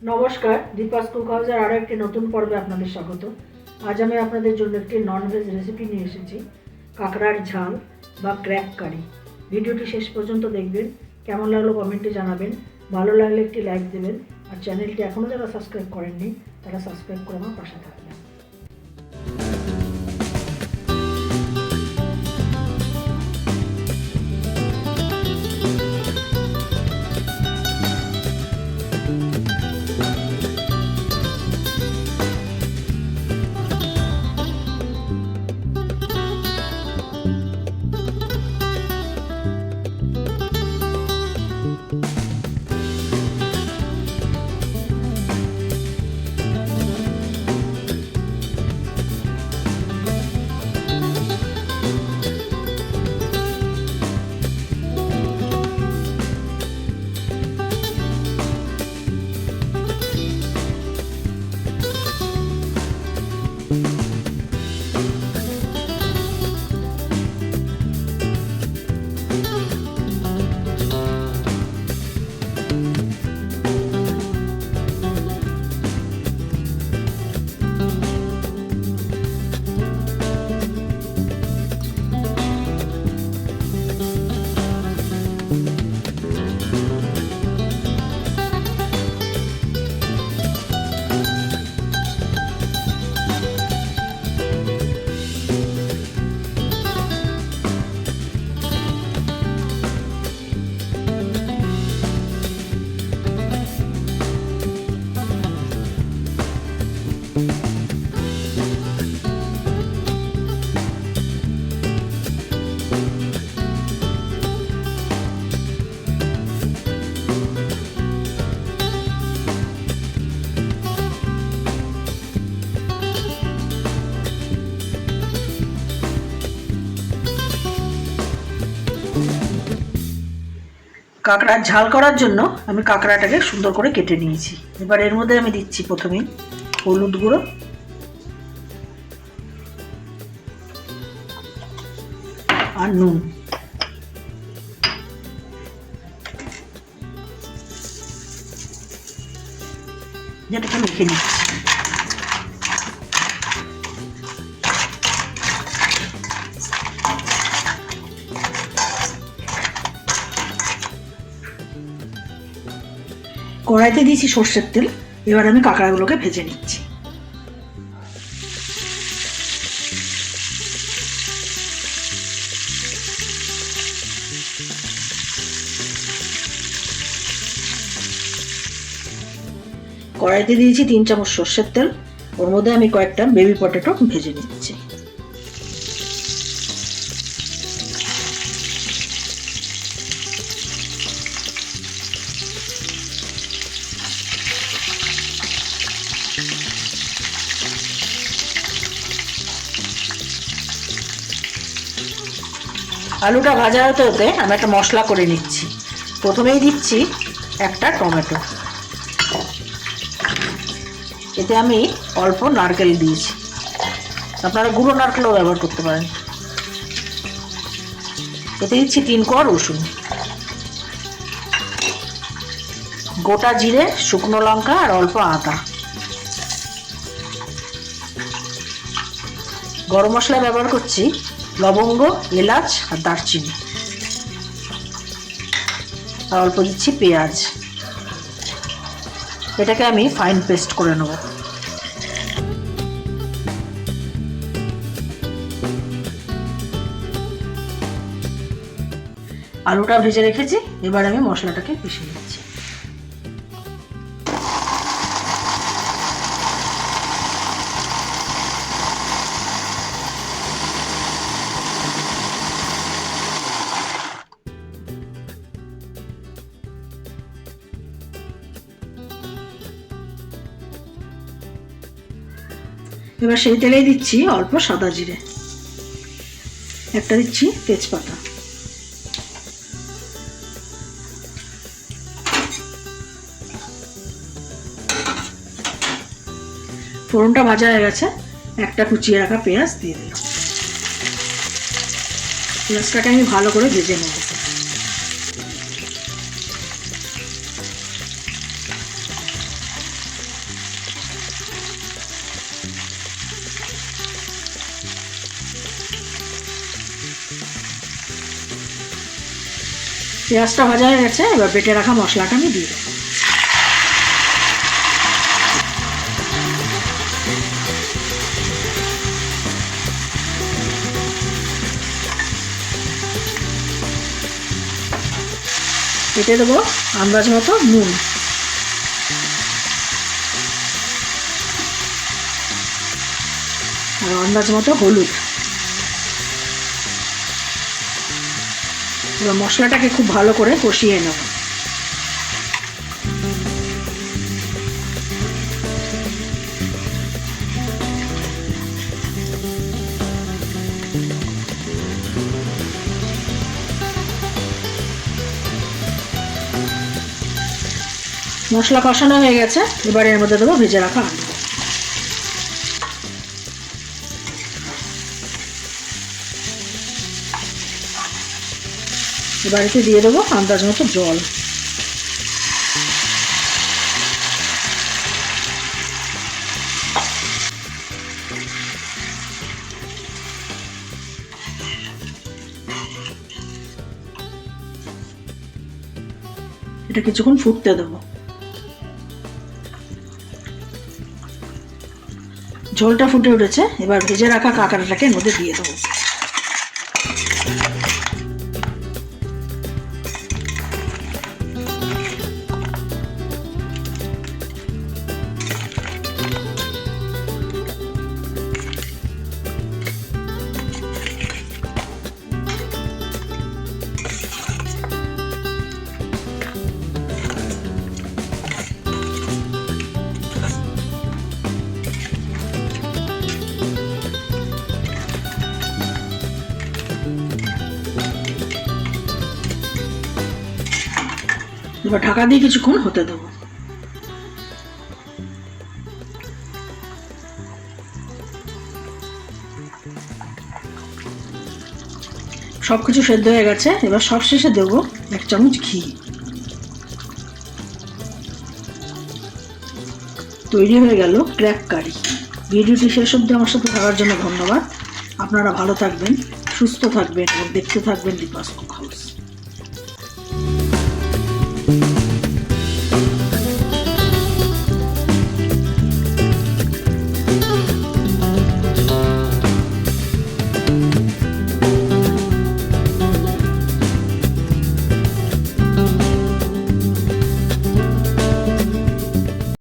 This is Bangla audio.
নমস্কার, দীপাস কুক হাউসের আরও একটি নতুন পর্বে আপনাদের স্বাগত। আজ আমি আপনাদের জন্য একটি ননভেজ রেসিপি নিয়ে এসেছি, কাঁকড়ার ঝাল বা ক্র্যাক কারি। ভিডিওটি শেষ পর্যন্ত দেখবেন। কেমন লাগলো কমেন্টে জানাবেন, ভালো লাগলে একটি লাইক দেবেন, আর চ্যানেলটি এখনও যারা সাবস্ক্রাইব করেননি তারা সাবস্ক্রাইব করে আমার পাশে থাকবেন। কাঁকড়ার ঝাল করার জন্য আমি কাঁকড়াটাকে সুন্দর করে কেটে নিয়েছি। এবার এর মধ্যে আমি দিচ্ছি প্রথমেই হলুদ গুঁড়ো, আর নুন। যেটাকে মেখে নিচ্ছি। কড়াইতে দিয়েছি সর্ষের তেল। এবার আমি কাঁকড়াগুলোকে ভেজে নিচ্ছি। কড়াইতে দিয়েছি 3 চামচ সর্ষের তেল। ওর মধ্যে আমি কয়েকটা বেবি পটেটো ভেজে নিচ্ছি। আলুটা ভাজা হতে হতে আমি একটা মশলা করে নিচ্ছি। প্রথমেই দিচ্ছি একটা টমেটো। এতে আমি অল্প নারকেল দিয়েছি, আপনারা গুঁড়ো নারকেলও ব্যবহার করতে পারেন। এতে দিচ্ছি 3 কোয়া রসুন, গোটা জিরে, শুকনো লঙ্কা আর অল্প আদা। গরম মশলা ব্যবহার করছি লবঙ্গ, এলাচ আর দারচিনি, আর অল্প দিচ্ছি পেঁয়াজ। এটাকে আমি ফাইন পেস্ট করে নেব। আলুটা ভেজে রেখেছি, এবার আমি মশলাটাকে পিষে নিচ্ছি। এবার সেই তেলেই দিচ্ছি অল্প সাদা জিরে, একটা দিচ্ছি তেজপাতা, ফোড়নটা ভাজা হয়ে গেছে, একটা কুচিয়ে রাখা পেঁয়াজ দিয়ে দিলাম। পেঁয়াজটাকে আমি ভালো করে ভেজে নেব। পেঁয়াজটা ভাজা হয়ে গেছে, এবার বেটে রাখা মশলাটা আমি দিয়ে দেবো। কেটে দেবো আন্দাজ মতো নুন, আর আন্দাজ মতো হলুদ। এবার মশলাটাকে খুব ভালো করে কষিয়ে নেব। মশলা কষানো হয়ে গেছে, এবার এর মধ্যে দেবো ভেজে রাখা আলু। এবার এতে দিয়ে দেবো আন্দাজ মতো জল। এটা কিছুক্ষণ ফুটতে দেবো। ঝোলটা ফুটে উঠেছে, এবার ভেজে রাখা কাঁকড়াটাকে এর মধ্যে দিয়ে দেবো। এবার ঢাকা দিয়ে কিছুক্ষণ হতে দেবো। সবকিছু সেদ্ধ হয়ে গেছে, এবার সবশেষে দেবো 1 চামচ ঘি। তৈরি হয়ে গেল ক্র্যাক কারি। ভিডিওটি শেষ অবধি আমার সাথে থাকার জন্য ধন্যবাদ। আপনারা ভালো থাকবেন, সুস্থ থাকবেন এবং দেখতে থাকবেন দীপাস কুক।